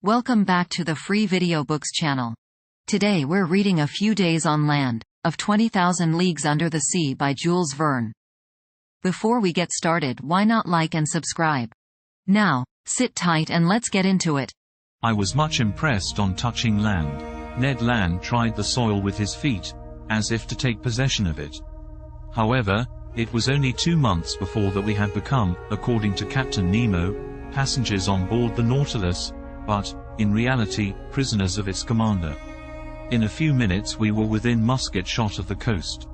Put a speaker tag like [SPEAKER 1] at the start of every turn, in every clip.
[SPEAKER 1] Welcome back to the Free Video Books channel. Today we're reading A Few Days on Land, of 20,000 Leagues Under the Sea by Jules Verne. Before we get started, why not like and subscribe? Now, sit tight and let's get into it.
[SPEAKER 2] I was much impressed on touching land. Ned Land tried the soil with his feet, as if to take possession of it. However, it was only 2 months before that we had become, according to Captain Nemo, passengers on board the Nautilus, but, in reality, prisoners of its commander. In a few minutes we were within musket shot of the coast.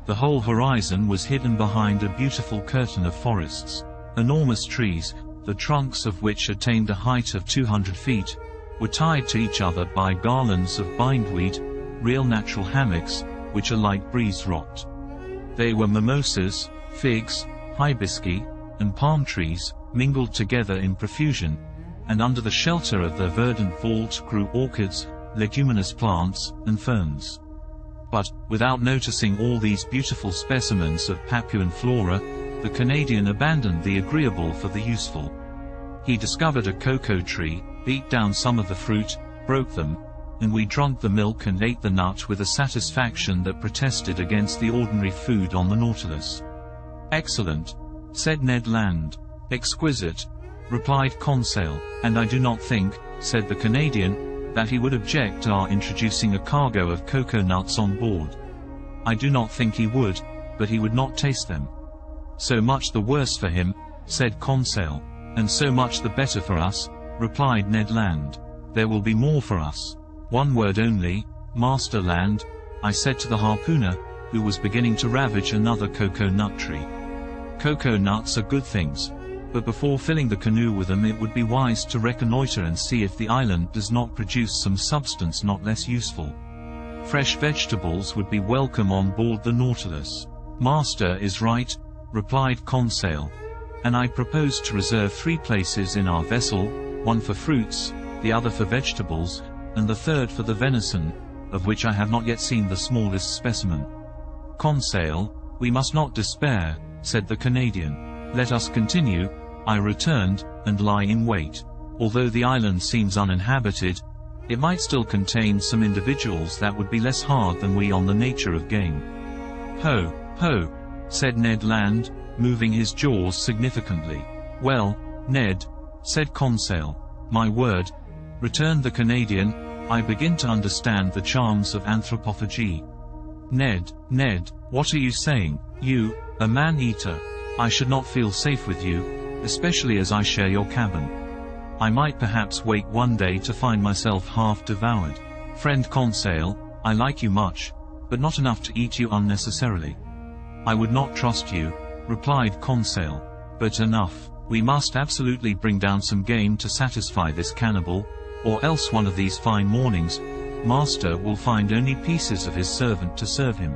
[SPEAKER 2] The whole horizon was hidden behind a beautiful curtain of forests. Enormous trees, the trunks of which attained a height of 200 feet, were tied to each other by garlands of bindweed, real natural hammocks, which are like breeze-rocked. They were mimosas, figs, hibisci, and palm trees, mingled together in profusion, and under the shelter of their verdant vault grew orchids, leguminous plants, and ferns. But, without noticing all these beautiful specimens of Papuan flora, the Canadian abandoned the agreeable for the useful. He discovered a cocoa tree, beat down some of the fruit, broke them, and we drank the milk and ate the nut with a satisfaction that protested against the ordinary food on the Nautilus. "Excellent," said Ned Land. "Exquisite," replied Conseil. "And I do not think," said the Canadian, "that he would object to our introducing a cargo of cocoa nuts on board." "I do not think he would, but he would not taste them." "So much the worse for him," said Conseil. "And so much the better for us," replied Ned Land. "There will be more for us." "One word only, Master Land," I said to the harpooner, who was beginning to ravage another cocoa nut tree. "Cocoa nuts are good things, but before filling the canoe with them it would be wise to reconnoiter and see if the island does not produce some substance not less useful. Fresh vegetables would be welcome on board the Nautilus." "Master is right," replied Conseil. "And I propose to reserve 3 places in our vessel, one for fruits, the other for vegetables, and the third for the venison, of which I have not yet seen the smallest specimen." "Conseil, we must not despair," said the Canadian. "Let us continue," I returned, "and lie in wait. Although the island seems uninhabited, it might still contain some individuals that would be less hard than we on the nature of game." "Ho, ho," said Ned Land, moving his jaws significantly. "Well, Ned," said Conseil. "My word," returned the Canadian, "I begin to understand the charms of anthropophagy." Ned, what are you saying? You, a man-eater. I should not feel safe with you, especially as I share your cabin. I might perhaps wake one day to find myself half devoured. Friend Conseil, I like you much, but not enough to eat you unnecessarily." "I would not trust you," replied Conseil. "But enough. We must absolutely bring down some game to satisfy this cannibal, or else one of these fine mornings, Master will find only pieces of his servant to serve him."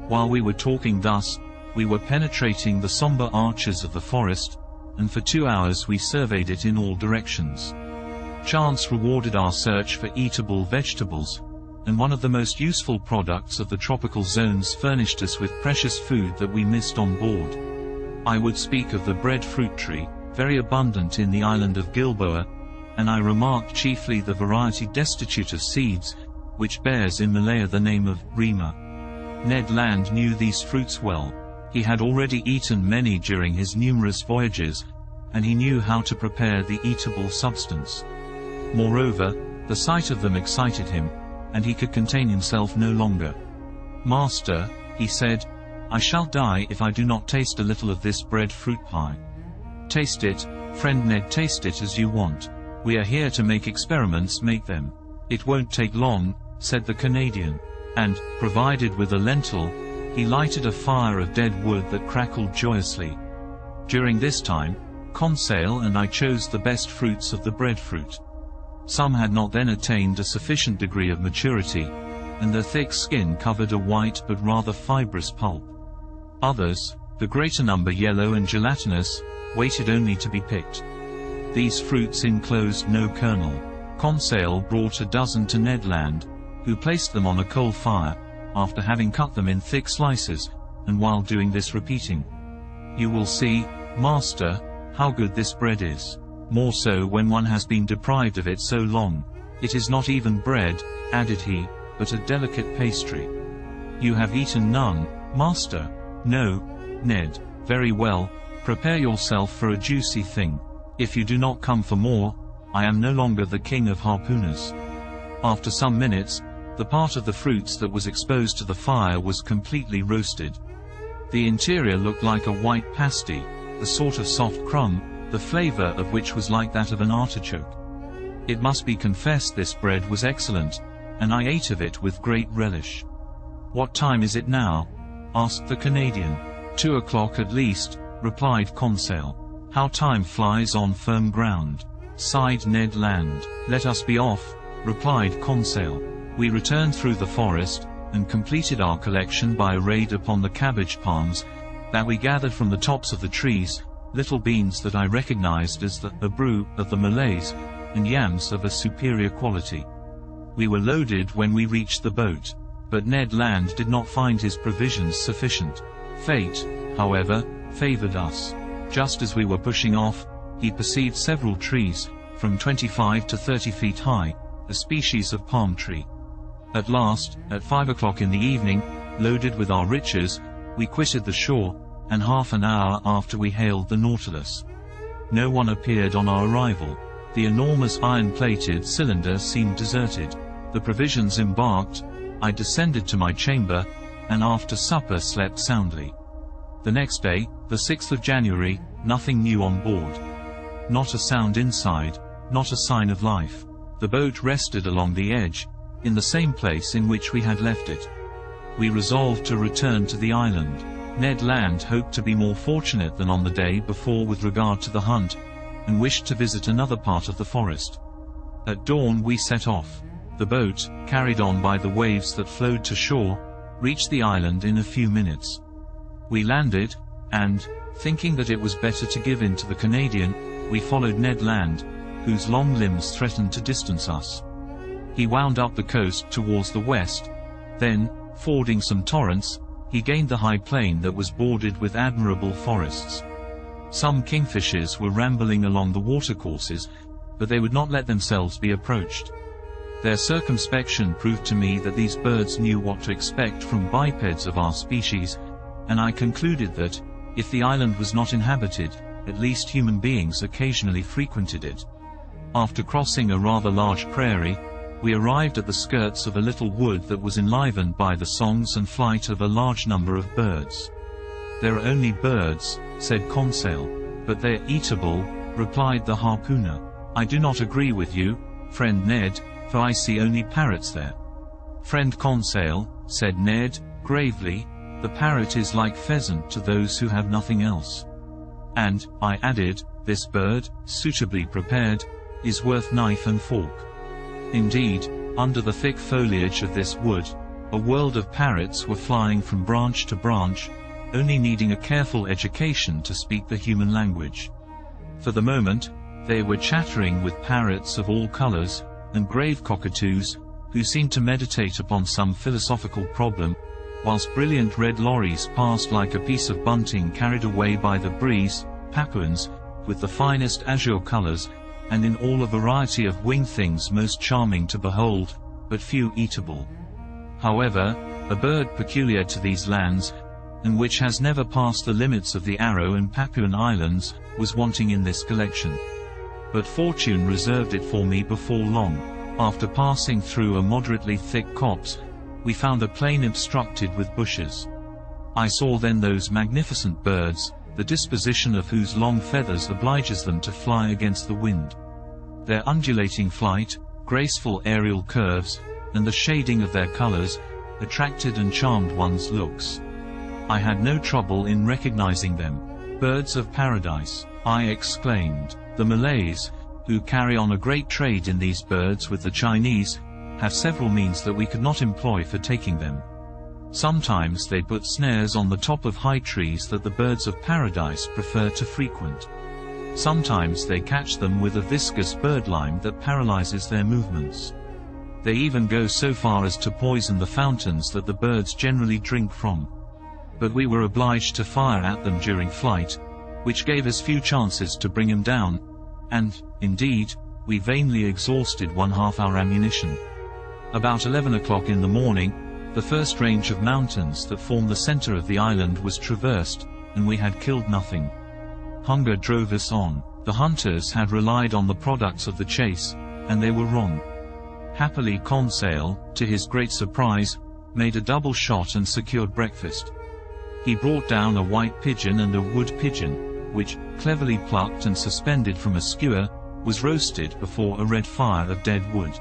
[SPEAKER 2] While we were talking thus, we were penetrating the somber arches of the forest, and for 2 hours we surveyed it in all directions. Chance rewarded our search for eatable vegetables, and one of the most useful products of the tropical zones furnished us with precious food that we missed on board. I would speak of the breadfruit tree, very abundant in the island of Gilboa, and I remarked chiefly the variety destitute of seeds, which bears in Malaya the name of rima. Ned Land knew these fruits well. He had already eaten many during his numerous voyages, and he knew how to prepare the eatable substance. Moreover, the sight of them excited him, and he could contain himself no longer. "Master," he said, "I shall die if I do not taste a little of this breadfruit pie." "Taste it, friend Ned, taste it as you want. We are here to make experiments, make them. It won't take long," said the Canadian. And, provided with a lentil, he lighted a fire of dead wood that crackled joyously. During this time, Conseil and I chose the best fruits of the breadfruit. Some had not then attained a sufficient degree of maturity, and their thick skin covered a white but rather fibrous pulp. Others, the greater number yellow and gelatinous, waited only to be picked. These fruits enclosed no kernel. Conseil brought a dozen to Ned Land, who placed them on a coal fire, after having cut them in thick slices, and while doing this repeating, "You will see, Master, how good this bread is." more so when one has been deprived of it so long. It is not even bread, added he, but a delicate pastry. You have eaten none, master? No, Ned. Very well, prepare yourself for a juicy thing. If you do not come for more, I am no longer the king of harpooners. After some minutes, the part of the fruits that was exposed to the fire was completely roasted. The interior looked like a white pasty, the sort of soft crumb, the flavor of which was like that of an artichoke. It must be confessed this bread was excellent, and I ate of it with great relish. What time is it now? Asked the Canadian. 2 o'clock at least, replied Conseil. How time flies on firm ground, sighed Ned Land. Let us be off, replied Conseil. We returned through the forest, and completed our collection by a raid upon the cabbage palms that we gathered from the tops of the trees, little beans that I recognized as the brew of the Malays, and yams of a superior quality. We were loaded when we reached the boat, but Ned Land did not find his provisions sufficient. Fate, however, favored us. Just as we were pushing off, he perceived several trees, from 25 to 30 feet high, a species of palm tree. At last, at 5 o'clock in the evening, loaded with our riches, we quitted the shore, and half an hour after we hailed the Nautilus. No one appeared on our arrival. The enormous iron-plated cylinder seemed deserted. The provisions embarked, I descended to my chamber, and after supper slept soundly. The next day, the 6th of January, nothing new on board. Not a sound inside, not a sign of life. The boat rested along the edge, in the same place in which we had left it. We resolved to return to the island. Ned Land hoped to be more fortunate than on the day before with regard to the hunt, and wished to visit another part of the forest. At dawn we set off. The boat, carried on by the waves that flowed to shore, reached the island in a few minutes. We landed, and, thinking that it was better to give in to the Canadian, we followed Ned Land, whose long limbs threatened to distance us. He wound up the coast towards the west, then, fording some torrents, he gained the high plain that was bordered with admirable forests. Some kingfishers were rambling along the watercourses, but they would not let themselves be approached. Their circumspection proved to me that these birds knew what to expect from bipeds of our species, and I concluded that, if the island was not inhabited, at least human beings occasionally frequented it. After crossing a rather large prairie, we arrived at the skirts of a little wood that was enlivened by the songs and flight of a large number of birds. "There are only birds," said Conseil. "But they're eatable," replied the harpooner. "I do not agree with you, friend Ned, for I see only parrots there." "Friend Conseil," said Ned, gravely, "the parrot is like pheasant to those who have nothing else. And," I added, "this bird, suitably prepared, is worth knife and fork." Indeed, under the thick foliage of this wood, a world of parrots were flying from branch to branch, only needing a careful education to speak the human language. For the moment, they were chattering with parrots of all colors, and grave cockatoos, who seemed to meditate upon some philosophical problem, whilst brilliant red lorries passed like a piece of bunting carried away by the breeze, Papuans, with the finest azure colors, and in all a variety of winged things most charming to behold, but few eatable. However, a bird peculiar to these lands, and which has never passed the limits of the Arrow and Papuan Islands, was wanting in this collection. But fortune reserved it for me before long. After passing through a moderately thick copse, we found a plain obstructed with bushes. I saw then those magnificent birds, the disposition of whose long feathers obliges them to fly against the wind. Their undulating flight, graceful aerial curves, and the shading of their colors, attracted and charmed one's looks. I had no trouble in recognizing them. "Birds of paradise," I exclaimed. "The Malays, who carry on a great trade in these birds with the Chinese, have several means that we could not employ for taking them. Sometimes they put snares on the top of high trees that the birds of paradise prefer to frequent. Sometimes they catch them with a viscous birdlime that paralyzes their movements. They even go so far as to poison the fountains that the birds generally drink from. But we were obliged to fire at them during flight, which gave us few chances to bring them down, and, indeed, we vainly exhausted one-half our ammunition. About 11 o'clock in the morning, the first range of mountains that form the center of the island was traversed, and we had killed nothing. Hunger drove us on. The hunters had relied on the products of the chase, and they were wrong. Happily Conseil, to his great surprise, made a double shot and secured breakfast. He brought down a white pigeon and a wood pigeon, which, cleverly plucked and suspended from a skewer, was roasted before a red fire of dead wood.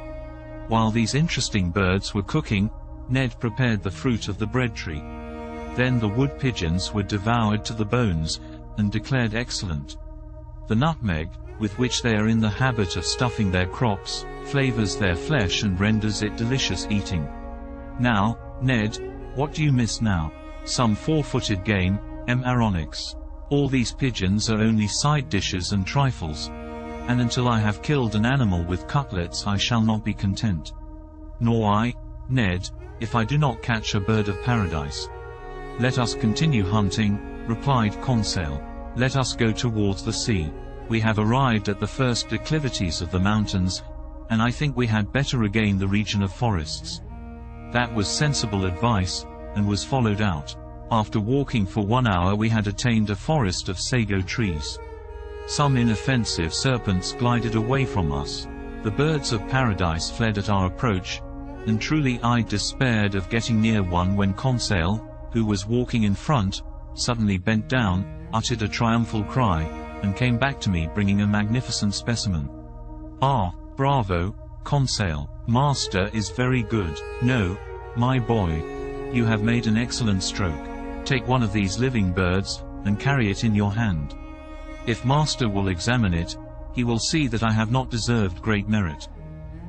[SPEAKER 2] While these interesting birds were cooking, Ned prepared the fruit of the bread tree. Then the wood pigeons were devoured to the bones, and declared excellent. The nutmeg, with which they are in the habit of stuffing their crops, flavors their flesh and renders it delicious eating. Now, Ned, what do you miss now? Some four-footed game, Aronnax. All these pigeons are only side dishes and trifles. And until I have killed an animal with cutlets I shall not be content. Nor I, Ned, if I do not catch a bird of paradise. Let us continue hunting, replied Conseil. Let us go towards the sea. We have arrived at the first declivities of the mountains, and I think we had better regain the region of forests. That was sensible advice, and was followed out. After walking for 1 hour we had attained a forest of sago trees. Some inoffensive serpents glided away from us. The birds of paradise fled at our approach, and truly I despaired of getting near one when Conseil, who was walking in front, suddenly bent down, uttered a triumphal cry, and came back to me bringing a magnificent specimen. Ah, bravo, Conseil. Master is very good. No, my boy. You have made an excellent stroke. Take one of these living birds, and carry it in your hand. If master will examine it, he will see that I have not deserved great merit.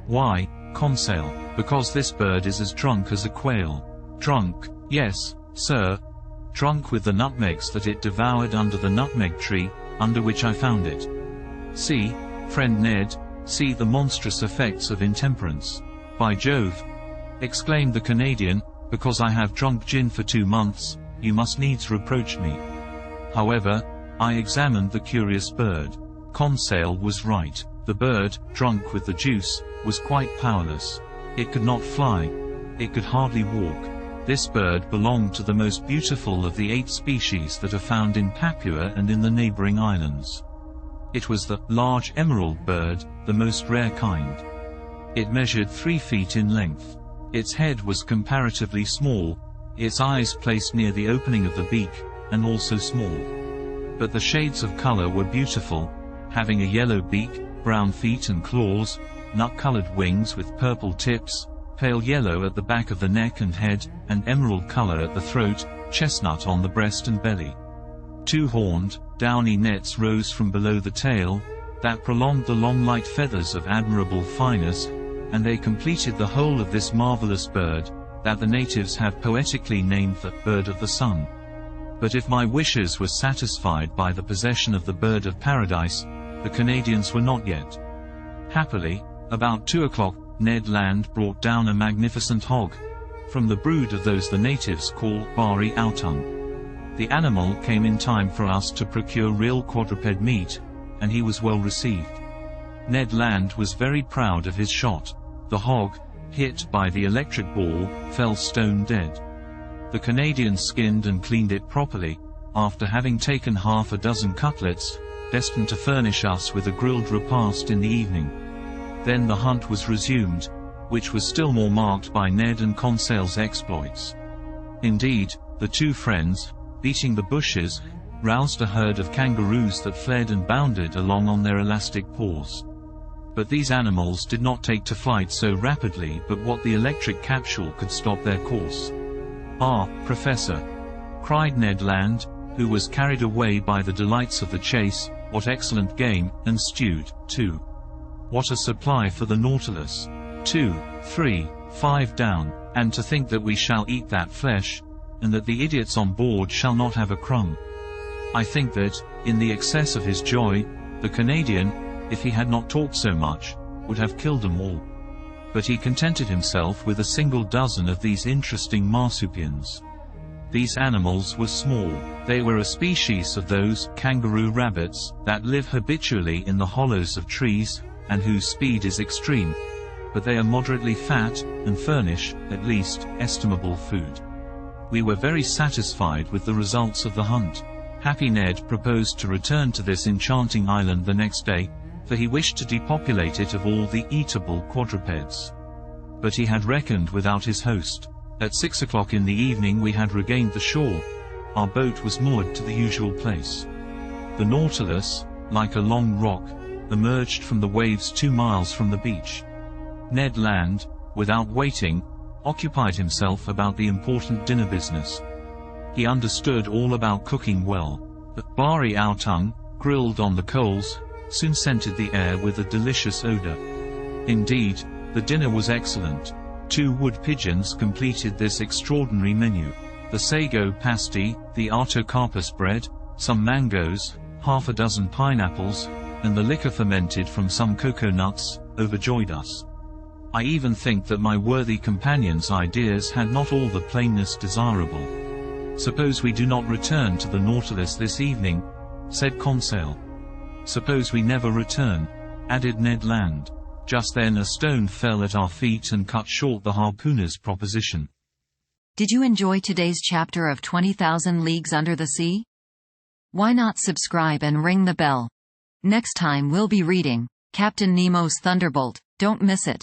[SPEAKER 2] Why, Conseil? Because this bird is as drunk as a quail. Drunk, yes, sir. Drunk with the nutmegs that it devoured under the nutmeg tree, under which I found it. See, friend Ned, see the monstrous effects of intemperance. By Jove! Exclaimed the Canadian, because I have drunk gin for 2 months, you must needs reproach me. However, I examined the curious bird. Conseil was right. The bird, drunk with the juice, was quite powerless. It could not fly. It could hardly walk. This bird belonged to the most beautiful of the 8 species that are found in Papua and in the neighboring islands. It was the large emerald bird, the most rare kind. It measured 3 feet in length. Its head was comparatively small, its eyes placed near the opening of the beak, and also small. But the shades of color were beautiful, having a yellow beak, brown feet and claws, nut-colored wings with purple tips, pale yellow at the back of the neck and head, and emerald color at the throat, chestnut on the breast and belly. 2 horned, downy nets rose from below the tail, that prolonged the long light feathers of admirable fineness, and they completed the whole of this marvelous bird, that the natives have poetically named the bird of the sun. But if my wishes were satisfied by the possession of the bird of paradise, the Canadians were not yet. Happily, about 2 o'clock, Ned Land brought down a magnificent hog, from the brood of those the natives call bari autung. The animal came in time for us to procure real quadruped meat, and he was well received. Ned Land was very proud of his shot. The hog, hit by the electric ball, fell stone dead. The Canadian skinned and cleaned it properly, after having taken half a dozen cutlets, destined to furnish us with a grilled repast in the evening. Then the hunt was resumed, which was still more marked by Ned and Conseil's exploits. Indeed, the 2 friends, beating the bushes, roused a herd of kangaroos that fled and bounded along on their elastic paws. But these animals did not take to flight so rapidly but what the electric capsule could stop their course. Ah, Professor! Cried Ned Land, who was carried away by the delights of the chase, what excellent game, and stewed, too. What a supply for the Nautilus! 2, 3, 5 down, and to think that we shall eat that flesh, and that the idiots on board shall not have a crumb. I think that, in the excess of his joy, the Canadian, if he had not talked so much, would have killed them all. But he contented himself with a single dozen of these interesting marsupials. These animals were small. They were a species of those kangaroo rabbits that live habitually in the hollows of trees, and whose speed is extreme. But they are moderately fat, and furnish, at least, estimable food. We were very satisfied with the results of the hunt. Happy Ned proposed to return to this enchanting island the next day, for he wished to depopulate it of all the eatable quadrupeds. But he had reckoned without his host. At 6 o'clock in the evening we had regained the shore. Our boat was moored to the usual place. The Nautilus, like a long rock, emerged from the waves 2 miles from the beach. Ned Land, without waiting, occupied himself about the important dinner business. He understood all about cooking well. The bari autung, grilled on the coals, soon scented the air with a delicious odor. Indeed, the dinner was excellent. 2 wood pigeons completed this extraordinary menu. The sago pasty, the artocarpus bread, some mangoes, half a dozen pineapples, and the liquor fermented from some cocoa nuts, overjoyed us. I even think that my worthy companion's ideas had not all the plainness desirable. "Suppose we do not return to the Nautilus this evening," said Conseil. "Suppose we never return," added Ned Land. Just then a stone fell at our feet and cut short the harpooner's proposition.
[SPEAKER 1] Did you enjoy today's chapter of 20,000 Leagues Under the Sea? Why not subscribe and ring the bell? Next time we'll be reading Captain Nemo's Thunderbolt. Don't miss it.